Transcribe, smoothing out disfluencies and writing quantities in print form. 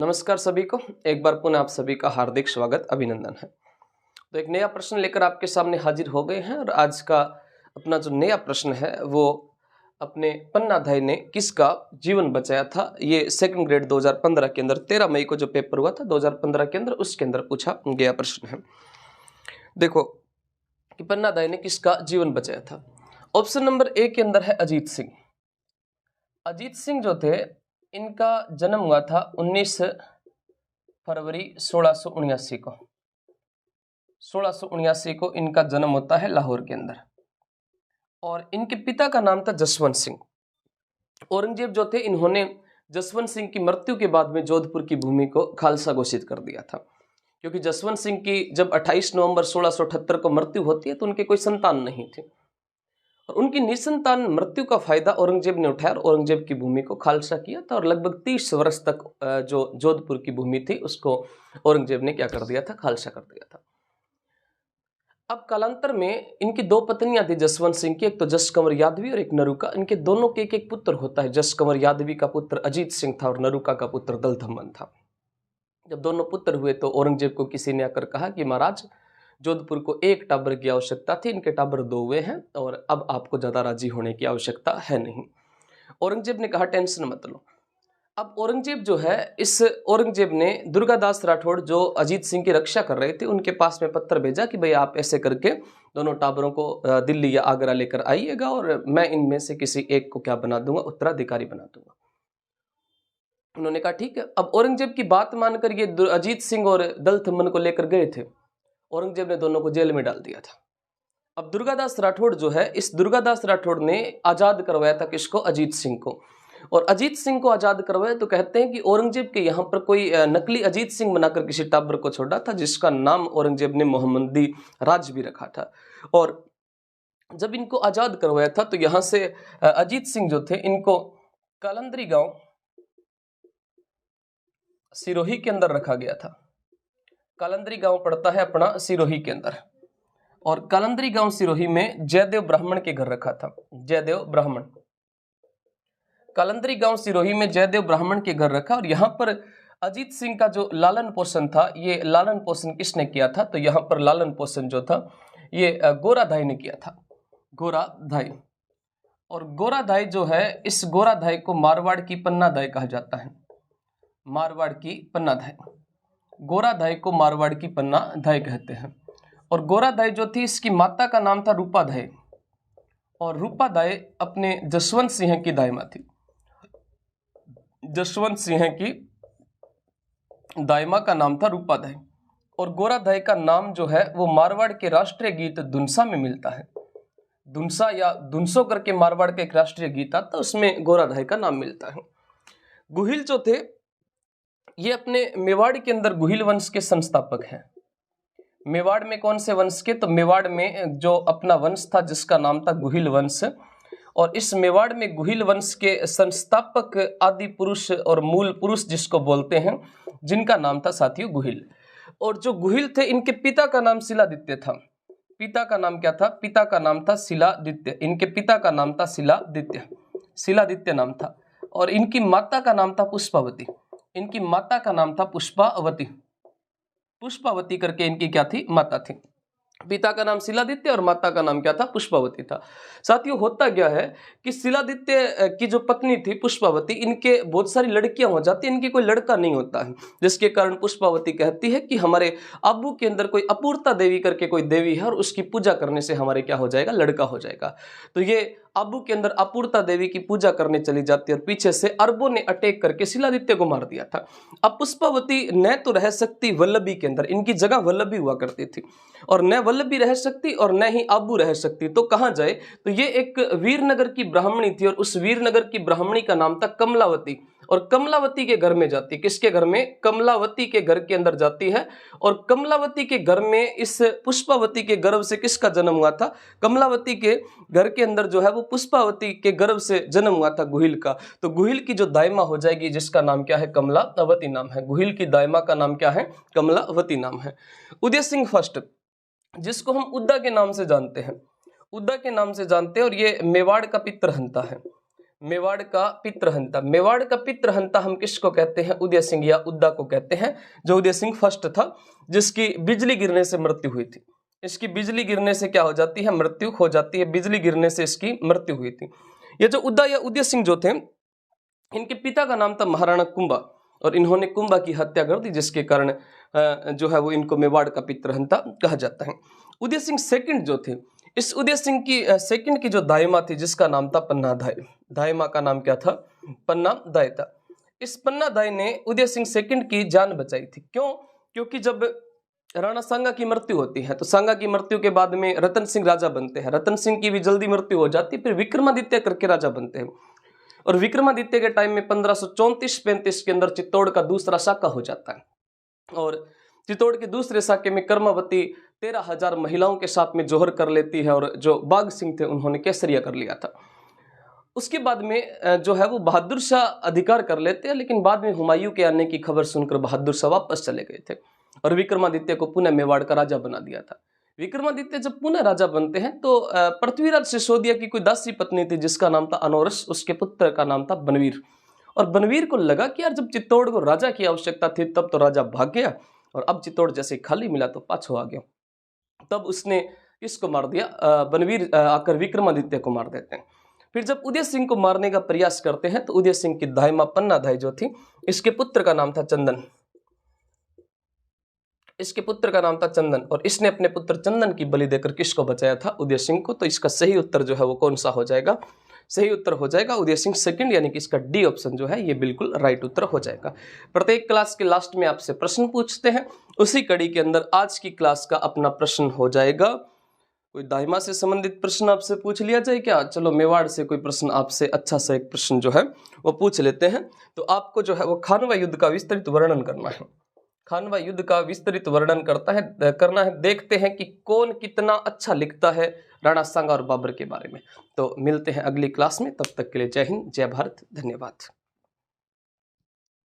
नमस्कार सभी को। एक बार पुनः आप सभी का हार्दिक स्वागत अभिनंदन है। तो एक नया प्रश्न लेकर आपके सामने हाजिर हो गए हैं और आज का अपना जो नया प्रश्न है वो अपने पन्नाधाय ने किसका जीवन बचाया था। ये सेकंड ग्रेड 2015 के अंदर 13 मई को जो पेपर हुआ था 2015 के अंदर, उसके अंदर पूछा गया प्रश्न है। देखो कि पन्नाधाय ने किसका जीवन बचाया था। ऑप्शन नंबर ए के अंदर है अजीत सिंह। अजीत सिंह जो थे इनका जन्म हुआ था 19 फरवरी 1679 को। 1679 को इनका जन्म होता है लाहौर के अंदर और इनके पिता का नाम था जसवंत सिंह। औरंगजेब जो थे इन्होंने जसवंत सिंह की मृत्यु के बाद में जोधपुर की भूमि को खालसा घोषित कर दिया था, क्योंकि जसवंत सिंह की जब 28 नवंबर 1678 को मृत्यु होती है तो उनके कोई संतान नहीं थी और उनकी निसंतान मृत्यु का फायदा औरंगजेब ने उठाया और औरंगजेब की भूमि को खालसा किया था और लगभग 30 वर्ष तक जो जोधपुर की भूमि थी उसको औरंगजेब ने क्या कर दिया था, खालसा कर दिया था। अब कालांतर में इनकी दो पत्नियां थी जसवंत सिंह की, एक तो जस कंवर यादवी और एक नरुका। इनके दोनों के एक पुत्र होता है। जस कंवर यादवी का पुत्र अजीत सिंह था और नरुका का पुत्र दलथमन था। जब दोनों पुत्र हुए तो औरंगजेब को किसी ने आकर कहा कि महाराज जोधपुर को एक टाबर की आवश्यकता थी, इनके टाबर 2 हुए हैं और अब आपको ज्यादा राजी होने की आवश्यकता है नहीं। औरंगजेब ने कहा टेंशन मत लो। अब औरंगजेब जो है, इस औरंगजेब ने दुर्गादास राठौड़ जो अजीत सिंह की रक्षा कर रहे थे उनके पास में पत्र भेजा कि भाई आप ऐसे करके दोनों टाबरों को दिल्ली या आगरा लेकर आइएगा और मैं इनमें से किसी एक को क्या बना दूंगा, उत्तराधिकारी बना दूंगा। उन्होंने कहा ठीक है। अब औरंगजेब की बात मानकर ये अजीत सिंह और दलथमन को लेकर गए थे। औरंगजेब ने दोनों को जेल में डाल दिया था। अब दुर्गादास राठौड़ जो है, इस दुर्गादास राठौड़ ने आजाद करवाया था किसको, अजीत सिंह को। और अजीत सिंह को आजाद करवाया तो कहते हैं कि औरंगजेब के यहाँ पर कोई नकली अजीत सिंह बनाकर किसी टाबर को छोड़ा था जिसका नाम औरंगजेब ने मोहम्मदी राज भी रखा था। और जब इनको आजाद करवाया था तो यहाँ से अजीत सिंह जो थे इनको कालंदरी गांव सिरोही के अंदर रखा गया था। कालंदरी गांव पड़ता है अपना सिरोही के अंदर और कालंदरी गांव सिरोही में जयदेव ब्राह्मण के घर रखा था। जयदेव ब्राह्मण, कालंदरी गांव सिरोही में जयदेव ब्राह्मण के घर रखा और यहाँ पर अजीत सिंह का जो लालन पोषण था, ये लालन पोषण किसने किया था, तो यहाँ पर लालन पोषण जो था ये गोराधाई ने किया था। गोराधाई, और गोराधाई जो है, इस गोराधाई को मारवाड़ की पन्नाधाई कहा जाता है। मारवाड़ की पन्नाधाई, गोराधाई को मारवाड़ की पन्नाधाई कहते हैं। और गोराधाई जो थी इसकी माता का नाम था रूपाधाई और रूपाधाई अपने जसवंत सिंह की दाई थी। जसवंत सिंह की दाइमा का नाम था रूपाधाई और गोराधाई का नाम जो है वो मारवाड़ के राष्ट्रीय गीत धुनसा में मिलता है। धुनसा या धुनसो करके मारवाड़ का एक राष्ट्रीय गीत आता, उसमें गोराधाई का नाम मिलता है। गुहिल जो थे ये अपने मेवाड़ के अंदर गुहिल वंश के संस्थापक हैं। मेवाड़ में कौन से वंश के, तो मेवाड़ में जो अपना वंश था जिसका नाम था गुहिल वंश, और इस मेवाड़ में गुहिल वंश के संस्थापक आदि पुरुष और मूल पुरुष जिसको बोलते हैं, जिनका नाम था साथियों गुहिल। और जो गुहिल थे इनके पिता का नाम शिलादित्य था। पिता का नाम क्या था, पिता का नाम था शिलादित्य। इनके पिता का नाम था शिलादित्य, शिलादित्य नाम था। और इनकी माता का नाम था पुष्पावती। इनकी माता का नाम था पुष्पावती, पुष्पावती करके इनकी क्या थी, माता थी। पिता का नाम शिलादित्य और माता का नाम क्या था, पुष्पावती था। साथियों होता क्या है कि शिलादित्य की जो पत्नी थी पुष्पावती, इनके बहुत सारी लड़कियां हो जाती हैं, इनकी कोई लड़का नहीं होता है, जिसके कारण पुष्पावती कहती है कि हमारे अब्बू के अंदर कोई अपूर्ता देवी करके कोई देवी है और उसकी पूजा करने से हमारे क्या हो जाएगा, लड़का हो जाएगा। तो ये अब्बू के अंदर अपूर्ता देवी की पूजा करने चली जाती है और पीछे से अरबों ने अटैक करके शिलादित्य को मार दिया था। अब पुष्पावती न तो रह सकती वल्लभी के अंदर, इनकी जगह वल्लभी हुआ करती थी, और न वल्लभी रह सकती और न ही आबू रह सकती, तो कहां जाए। तो ये एक वीरनगर की ब्राह्मणी थी और उस वीरनगर की ब्राह्मणी का नाम था कमलावती। और कमलावती के घर में जाती, किसके घर में, कमलावती के घर के अंदर जाती है। और कमलावती के घर में इस पुष्पावती के गर्भ से किसका जन्म हुआ था, कमलावती के घर के अंदर जो है वो पुष्पावती के गर्भ से जन्म हुआ था गुहिल का। तो गुहिल की जो दाइमा हो जाएगी जिसका नाम क्या है, कमलावती नाम है। गुहिल की दाइमा का नाम क्या है, कमलावती नाम है। उदय सिंह फर्स्ट, जिसको हम उद्दा के नाम से जानते हैं, उद्दा के नाम से जानते हैं, और ये मेवाड़ का पितृहंता है। मेवाड़ का पितृहंता। मेवाड़ का पितृहंता हम किसको कहते हैं? उदय सिंह या उद्दा को कहते हैं, जो उदय सिंह फर्स्ट था, जिसकी बिजली गिरने से मृत्यु हुई थी। इसकी बिजली गिरने से क्या हो जाती है? मृत्यु हो जाती है। बिजली गिरने से इसकी मृत्यु हुई थी। ये जो उद्दा या उदय सिंह जो थे, इनके पिता का नाम था महाराणा कुंभा, और इन्होंने कुंभा की हत्या कर दी, जिसके कारण जो है वो इनको मेवाड़ का पितृहंता कहा जाता है। उदय सिंह सेकंड जो थे, इस उदय सिंह की सेकंड की जो दाइमा थी, जिसका नाम था पन्ना दाई। दाइमा का नाम क्या था? पन्ना दाई था। इस पन्ना दाई ने उदय सिंह सेकंड की जान बचाई थी। क्यों? क्योंकि जब राणा सांगा की मृत्यु होती है, तो सांगा की मृत्यु के बाद में रतन सिंह राजा बनते हैं। रतन सिंह की भी जल्दी मृत्यु हो जाती है, फिर विक्रमादित्य करके राजा बनते हैं। और विक्रमादित्य के टाइम में 1534-35 के अंदर चित्तौड़ का दूसरा साका हो जाता है, और चित्तौड़ के दूसरे साके में कर्मावती 13,000 महिलाओं के साथ में जोहर कर लेती है, और जो बाघ सिंह थे उन्होंने केसरिया कर लिया था। उसके बाद में जो है वो बहादुर शाह अधिकार कर लेते हैं, लेकिन बाद में हुमायूं के आने की खबर सुनकर बहादुर शाह वापस चले गए थे, और विक्रमादित्य को पुनः मेवाड़ का राजा बना दिया था। विक्रमादित्य जब पुनः राजा बनते हैं, तो पृथ्वीराज सिसोदिया की कोई दासी पत्नी थी, जिसका नाम था अनोरस, उसके पुत्र का नाम था बनवीर। और बनवीर को लगा कि यार, जब चित्तौड़ को राजा की आवश्यकता थी तब तो राजा भाग गया, और अब चित्तौड़ जैसे खाली मिला तो पाछो आ गया। तब उसने इसको मार दिया, बनवीर आकर विक्रमादित्य को मार देते हैं। फिर जब उदय सिंह को मारने का प्रयास करते हैं, तो उदय सिंह की दाइमा पन्ना दाई जो थी, इसके पुत्र का नाम था चंदन। इसके पुत्र का नाम था चंदन, और इसने अपने पुत्र चंदन की बलि देकर किसको बचाया था? उदय सिंह को। तो इसका सही उत्तर जो है वो कौन सा हो जाएगा? सही उत्तर हो जाएगा उदय सिंह सेकंड, यानी कि इसका डी ऑप्शन जो है ये बिल्कुल राइट उत्तर हो जाएगा। प्रत्येक क्लास के लास्ट में आपसे प्रश्न पूछते हैं, उसी कड़ी के अंदर आज की क्लास का अपना प्रश्न हो जाएगा। कोई दाइमा से संबंधित प्रश्न आपसे पूछ लिया जाए क्या? चलो मेवाड़ से कोई प्रश्न आपसे अच्छा सा एक प्रश्न जो है वो पूछ लेते हैं। तो आपको जो है वो खानवा युद्ध का विस्तृत वर्णन करना है। खानवा युद्ध का विस्तृत वर्णन करना है। देखते हैं कि कौन कितना अच्छा लिखता है राणा सांगा और बाबर के बारे में। तो मिलते हैं अगली क्लास में, तब तक के लिए जय हिंद, जय भारत, धन्यवाद।